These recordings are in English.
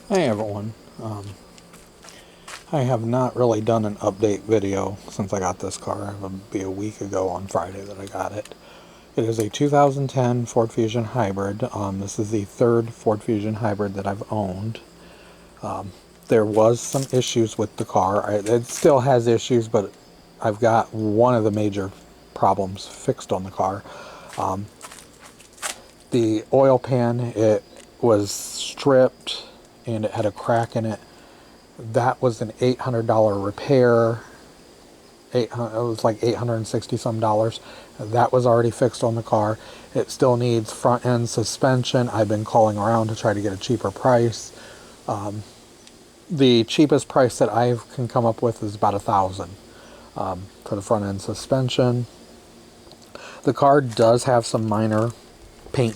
Hey everyone, I have not really done an update video since I got this car. It'll be a week ago on Friday that I got it. It is a 2010 Ford Fusion Hybrid. This is the third Ford Fusion Hybrid that I've owned. There was some issues with the car. It still has issues, but I've got one of the major problems fixed on the car. The oil pan, it was stripped and it had a crack in it. That was an $800 repair. It was like $860 some dollars. That was already fixed on the car. It still needs front end suspension. I've been calling around to try to get a cheaper price. The cheapest price that I can come up with is about $1,000 for the front end suspension. The car does have some minor paint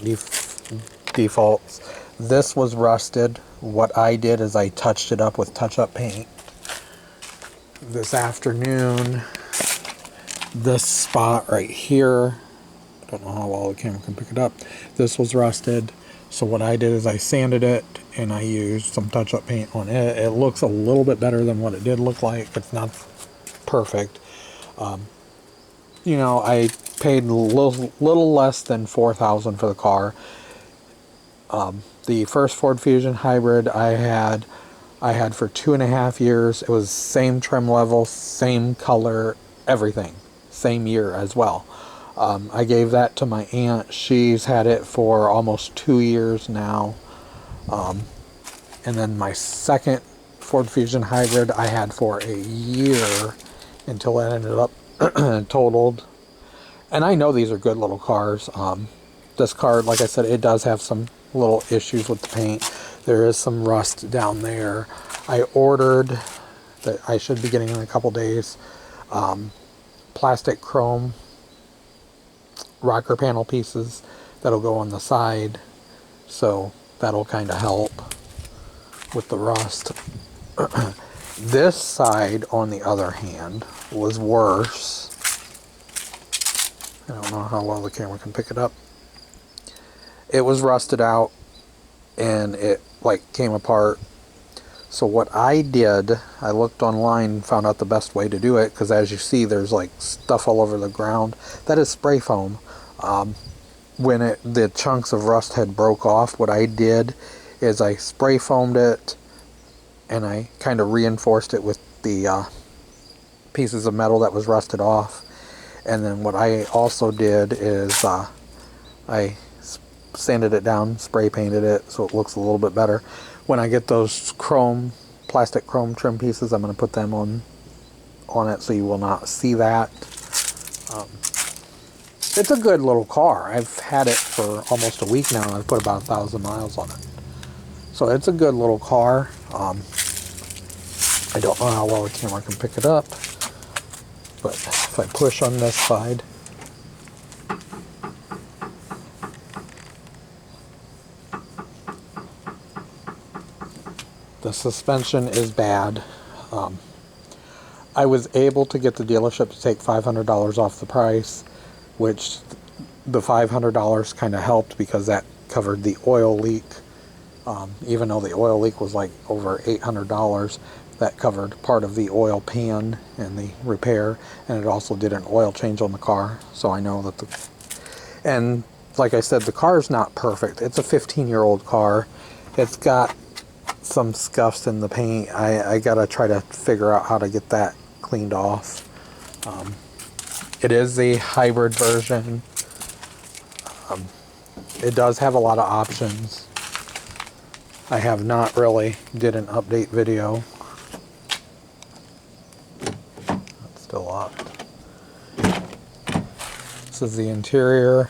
defaults. This was rusted. What I did is I touched it up with touch-up paint. This afternoon, this spot right here, I don't know how well the camera can pick it up, this was rusted. So what I did is I sanded it and I used some touch-up paint on it. It looks a little bit better than what it did look like. It's not perfect. You know, I paid a little less than $4,000 for the car. The first Ford Fusion Hybrid I had for 2.5 years. It was same trim level, same color, everything. Same year as well. I gave that to my aunt. She's had it for almost 2 years now. And then my second Ford Fusion Hybrid I had for a year until it ended up totaled. And I know these are good little cars. This car, like I said, it does have some little issues with the paint. There is some rust down there. I ordered, that I should be getting in a couple days, plastic chrome rocker panel pieces that'll go on the side, so that'll kind of help with the rust. This side, on the other hand, was worse. I don't know how well the camera can pick it up. It was rusted out and it like came apart. So what I did, I looked online, found out the best way to do it, because as you see there's like stuff all over the ground. That is spray foam. When the chunks of rust had broke off, what I did is I spray foamed it and I kind of reinforced it with the pieces of metal that was rusted off. And then what I also did is I sanded it down, spray painted it so it looks a little bit better. When I get those plastic chrome trim pieces, I'm going to put them on it so you will not see that. It's a good little car. I've had it for almost a week now and I've put about 1,000 miles on it. So it's a good little car. I don't know how well the camera can pick it up, but if I push on this side, the suspension is bad. I was able to get the dealership to take $500 off the price, which the $500 kind of helped because that covered the oil leak. Even though the oil leak was like over $800, that covered part of the oil pan and the repair, and it also did an oil change on the car. So I know that and like I said, the car's not perfect. It's a 15-year-old car. It's got some scuffs in the paint. I gotta try to figure out how to get that cleaned off. It is a hybrid version. It does have a lot of options. I have not really did an update video. It's still locked. This is the interior.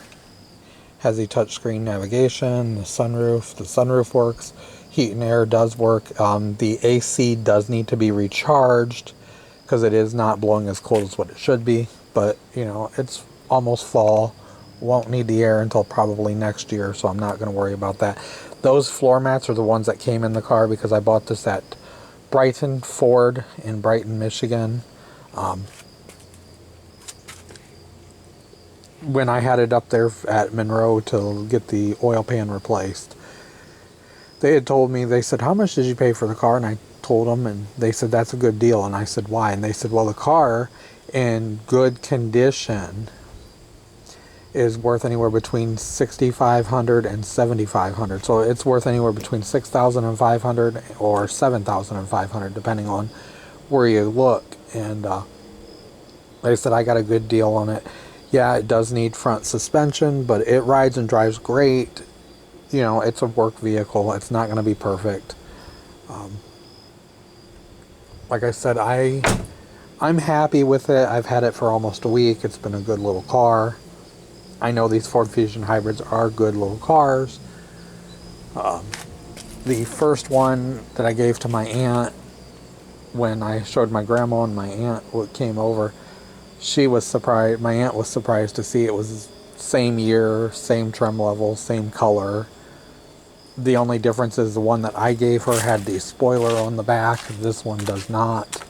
Has the touchscreen navigation, the sunroof. The sunroof works. Heat and air does work. The AC does need to be recharged because it is not blowing as cold as what it should be. But, you know, it's almost fall. Won't need the air until probably next year, so I'm not going to worry about that. Those floor mats are the ones that came in the car because I bought this at Brighton Ford in Brighton, Michigan. When I had it up there at Monroe to get the oil pan replaced, they had told me, they said, how much did you pay for the car? And I told them, and they said, that's a good deal. And I said, why? And they said, well, the car in good condition is worth anywhere between $6,500 and $7,500. So it's worth anywhere between $6,500 or $7,500, depending on where you look. And they said, I got a good deal on it. Yeah, it does need front suspension, but it rides and drives great. You know, it's a work vehicle. It's not going to be perfect. Like I said, I'm happy with it. I've had it for almost a week. It's been a good little car. I know these Ford Fusion hybrids are good little cars. The first one that I gave to my aunt, when I showed my grandma and my aunt what came over, she was surprised. My aunt was surprised to see it was same year, same trim level, same color. The only difference is the one that I gave her had the spoiler on the back. This one does not.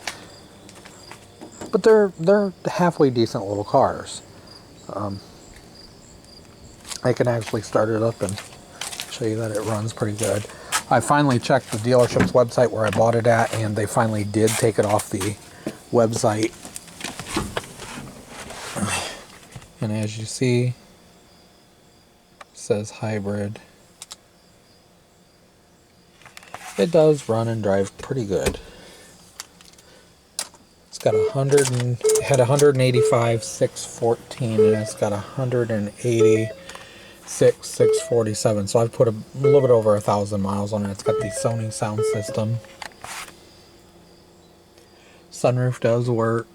But they're halfway decent little cars. I can actually start it up and show you that it runs pretty good. I finally checked the dealership's website where I bought it at, and they finally did take it off the website. And as you see, it says hybrid. It does run and drive pretty good. It's got had 185 614, and it's got 180 647. So I've put a little bit over 1,000 miles on it. It's got the Sony sound system. Sunroof does work.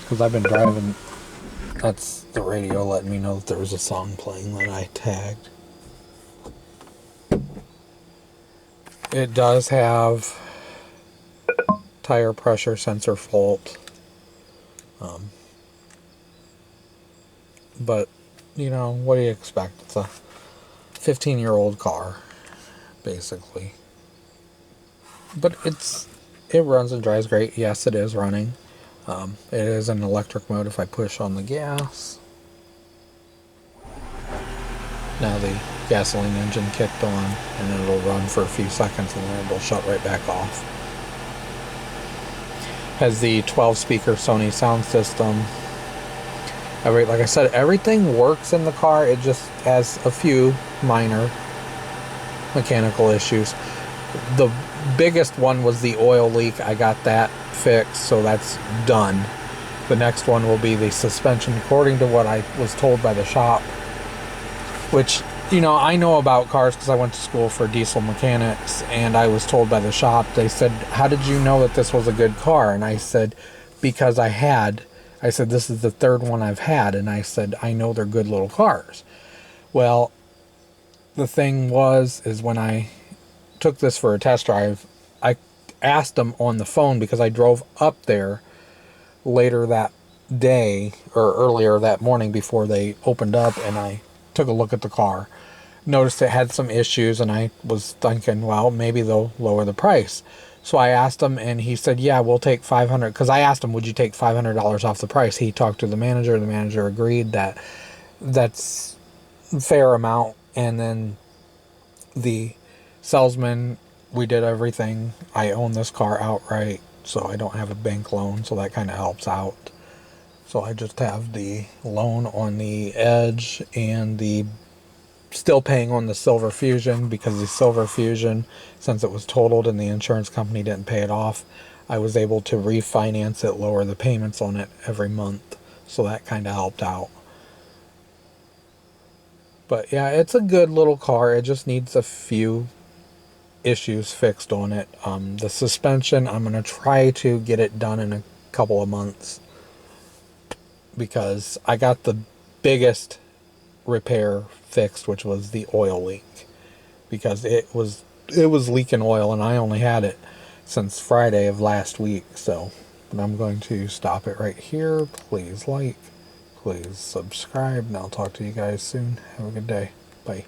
Because I've been driving, that's the radio letting me know that there was a song playing that I tagged. It does have tire pressure sensor fault. But, you know, what do you expect? It's a 15-year-old car, basically. But it runs and drives great. Yes, it is running. It is in electric mode if I push on the gas. Now the gasoline engine kicked on, and it'll run for a few seconds and then it'll shut right back off. Has the 12-speaker Sony sound system. Like I said, everything works in the car. It just has a few minor mechanical issues. The biggest one was the oil leak. I got that fixed, so that's done. The next one will be the suspension, according to what I was told by the shop, which, you know, I know about cars because I went to school for diesel mechanics, and I was told by the shop, they said, how did you know that this was a good car? And I said, because I said, this is the third one I've had, and I said, I know they're good little cars. Well, the thing is when I took this for a test drive, I asked them on the phone because I drove up there later that day or earlier that morning before they opened up, and I took a look at the car, noticed it had some issues, and I was thinking, well, maybe they'll lower the price. So I asked him, and he said, yeah, we'll take $500, because I asked him, would you take $500 off the price? He talked to the manager agreed that that's a fair amount, and then the salesman, we did everything. I own this car outright, so I don't have a bank loan, so that kind of helps out. So I just have the loan on the Edge and the still paying on the Silver Fusion, because the Silver Fusion, since it was totaled and the insurance company didn't pay it off, I was able to refinance it, lower the payments on it every month. So that kind of helped out. But yeah, it's a good little car. It just needs a few issues fixed on it. The suspension, I'm going to try to get it done in a couple of months, because I got the biggest repair fixed, which was the oil leak, because it was leaking oil, and I only had it since Friday of last week. So I'm going to stop it right here. Please like, please subscribe, and I'll talk to you guys soon. Have a good day. Bye.